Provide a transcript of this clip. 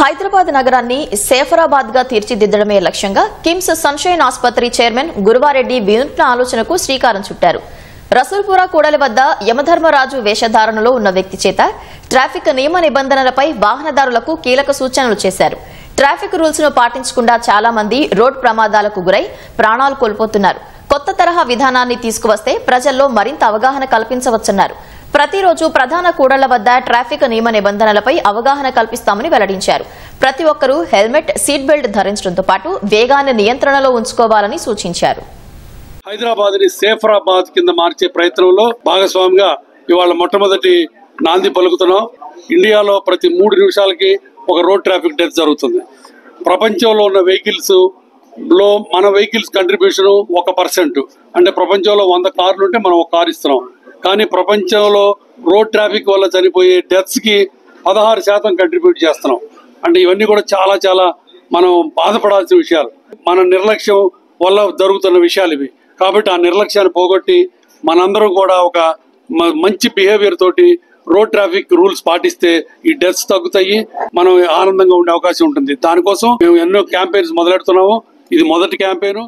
హైదరాబాద్ నగరాన్ని సేఫరాబాద్ గా తీర్చిదిద్దడమే లక్ష్యంగా కిమ్స్ సన్షైన్ ఆసుపత్రి చైర్మన్ గురువారెడ్డి వినూత్న ఆలోచనకు శ్రీకారం చుట్టారు. రసూల్పుర కూడలి వద్ద యమధర్మరాజు వేషధారణలో ఉన్న వ్యక్తి చేత ట్రాఫిక్ నియమ నిబంధనలపై వాహనదారులకు కీలక సూచనలు చేశారు. ట్రాఫిక్ రూల్స్ ను పాటించకుండా చాలా మంది రోడ్ ప్రమాదాలకు గురై ప్రాణాలు కోల్పోతున్నారు. కొత్త తరహా విధానాన్ని తీసుకువస్తే ప్రజల్లో మరింత అవగాహన కల్పించవచ్చన్నారు. ప్రతిరోజు ప్రధాన కూడళ్ల వద్ద ట్రాఫిక్ నియమ నిబంధనలపై అవగాహన కల్పిస్తామని వెల్లడించారు. ప్రతి ఒక్కరూ హెల్మెట్, సీట్ బెల్ట్ ధరించడంతో పాటు వేగాన్ని నియంత్రణలో ఉంచుకోవాలని సూచించారు. హైదరాబాద్ ని సేఫరాబాద్ కింద మార్చే ప్రయత్నంలో భాగస్వామిగా ఇవాళ మొట్టమొదటి నాంది పలుకుతున్నాం. ఇండియాలో ప్రతి 3 నిమిషాలకి ఒక రోడ్ ట్రాఫిక్ డెత్ జరుగుతుంది. ప్రపంచంలో ఉన్న వెహికల్స్ లో మన వెహికల్స్ కంట్రిబ్యూషన్ 1%. అంటే ప్రపంచంలో 100 కార్లు ఉంటే మనం 1 కారు ఇస్తున్నాం. కానీ ప్రపంచంలో రోడ్ ట్రాఫిక్ వల్ల చనిపోయే డెత్స్ కి 16% కంట్రిబ్యూట్ చేస్తున్నాం. అంటే ఇవన్నీ కూడా చాలా చాలా మనం బాధపడాల్సిన విషయాలు. మన నిర్లక్ష్యం వల్ల జరుగుతున్న విషయాలు ఇవి. కాబట్టి ఆ నిర్లక్ష్యాన్ని పోగొట్టి మనందరం కూడా ఒక మంచి బిహేవియర్ తోటి రోడ్ ట్రాఫిక్ రూల్స్ పాటిస్తే ఈ డెత్స్ తగ్గుతాయి, మనం ఆనందంగా ఉండే అవకాశం ఉంటుంది. దానికోసం మేము ఎన్నో క్యాంపెయిన్స్ మొదలెడుతున్నాము. ఇది మొదటి క్యాంపెయిన్.